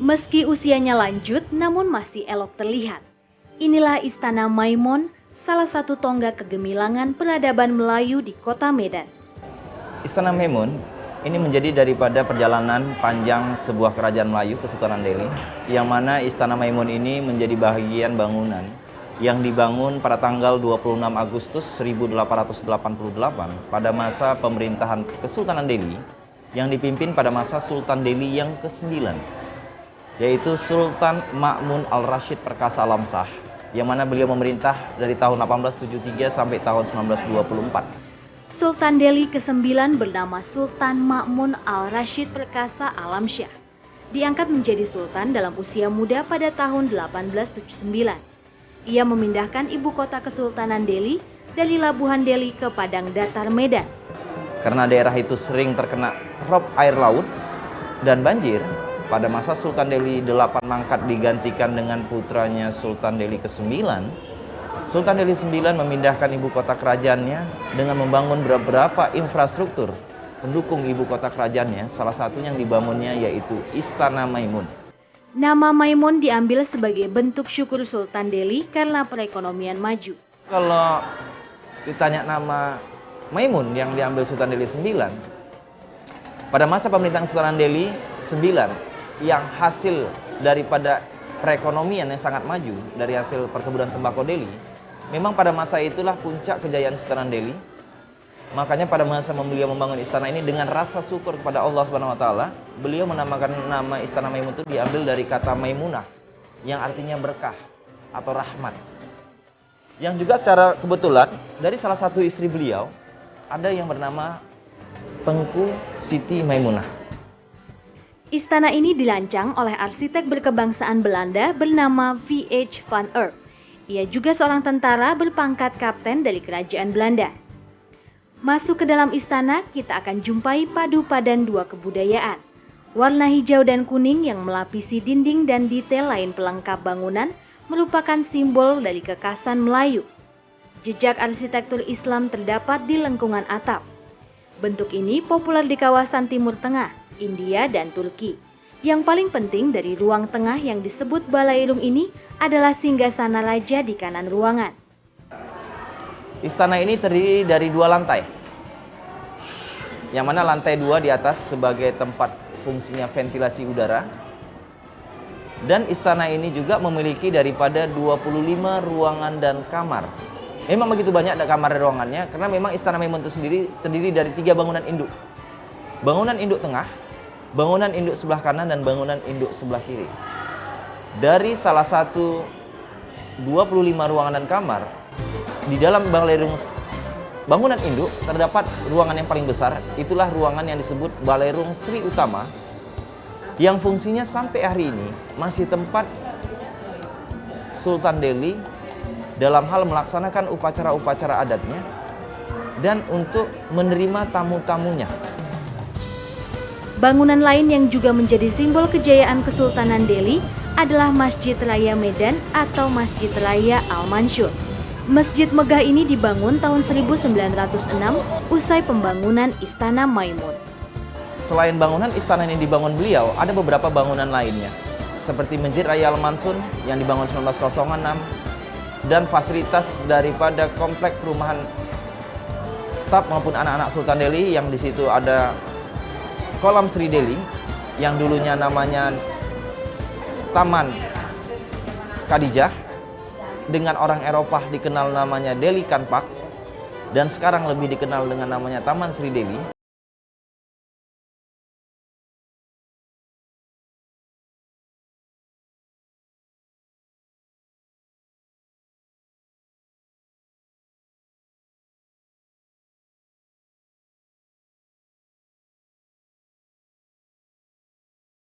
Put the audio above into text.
Meski usianya lanjut, namun masih elok terlihat. Inilah Istana Maimun, salah satu tonggak kegemilangan peradaban Melayu di kota Medan. Istana Maimun ini menjadi daripada perjalanan panjang sebuah kerajaan Melayu, Kesultanan Delhi, yang mana Istana Maimun ini menjadi bagian bangunan yang dibangun pada tanggal 26 Agustus 1888 pada masa pemerintahan Kesultanan Delhi yang dipimpin pada masa Sultan Delhi yang ke-9, yaitu Sultan Ma'mun Al-Rashid Perkasa Alam Shah, yang mana beliau memerintah dari tahun 1873 sampai tahun 1924. Sultan Delhi ke-9 bernama Sultan Ma'mun Al-Rashid Perkasa Alam Shah. Diangkat menjadi sultan dalam usia muda pada tahun 1879. Ia memindahkan ibu kota Kesultanan Delhi dari Labuhan Delhi ke Padang Datar Medan. Karena daerah itu sering terkena rob air laut dan banjir, pada masa Sultan Delhi 8 mangkat digantikan dengan putranya Sultan Delhi ke-9. Sultan Delhi 9 memindahkan ibu kota kerajaannya dengan membangun beberapa infrastruktur pendukung ibu kota kerajaannya. Salah satu yang dibangunnya yaitu Istana Maimun. Nama Maimun diambil sebagai bentuk syukur Sultan Delhi karena perekonomian maju. Kalau ditanya nama Maimun yang diambil Sultan Delhi 9, pada masa pemerintahan Sultan Delhi 9 yang hasil daripada perekonomian yang sangat maju dari hasil perkebunan tembakau Delhi, memang pada masa itulah puncak kejayaan Sultan Delhi. Makanya pada masa beliau membangun istana ini dengan rasa syukur kepada Allah Subhanahu wa taala, beliau menamakan nama Istana Maimun itu diambil dari kata Maimunah yang artinya berkah atau rahmat. Yang juga secara kebetulan dari salah satu istri beliau ada yang bernama Tengku Siti Maimunah. Istana ini dirancang oleh arsitek berkebangsaan Belanda bernama V.H. van Erp. Ia juga seorang tentara berpangkat kapten dari kerajaan Belanda. Masuk ke dalam istana, kita akan jumpai padu padan dua kebudayaan. Warna hijau dan kuning yang melapisi dinding dan detail lain pelengkap bangunan merupakan simbol dari kekhasan Melayu. Jejak arsitektur Islam terdapat di lengkungan atap. Bentuk ini populer di kawasan Timur Tengah, India, dan Turki. Yang paling penting dari ruang tengah yang disebut Balairung ini adalah singgasana raja di kanan ruangan. Istana ini terdiri dari 2 lantai, yang mana lantai 2 di atas sebagai tempat fungsinya ventilasi udara. Dan istana ini juga memiliki daripada 25 ruangan dan kamar. Memang begitu banyak ada kamar dan ruangannya, karena memang Istana Maimun itu sendiri terdiri dari 3 bangunan induk. Bangunan induk tengah, bangunan induk sebelah kanan, dan bangunan induk sebelah kiri. Dari salah satu 25 ruangan dan kamar, di dalam Balairung bangunan induk terdapat ruangan yang paling besar. Itulah ruangan yang disebut Balairung Sri Utama, yang fungsinya sampai hari ini masih tempat Sultan Delhi dalam hal melaksanakan upacara-upacara adatnya dan untuk menerima tamu-tamunya. Bangunan lain yang juga menjadi simbol kejayaan Kesultanan Delhi adalah Masjid Raya Medan atau Masjid Raya Al-Mansur. Masjid megah ini dibangun tahun 1906 usai pembangunan Istana Maimun. Selain bangunan istana ini dibangun beliau, ada beberapa bangunan lainnya, seperti Masjid Raya Al-Mansur yang dibangun 1906, dan fasilitas daripada komplek perumahan staf maupun anak-anak Sultan Delhi, yang di situ ada Kolam Sri Delhi yang dulunya namanya Taman Khadijah, dengan orang Eropa dikenal namanya Delhi Khan Park, dan sekarang lebih dikenal dengan namanya Taman Sri Delhi.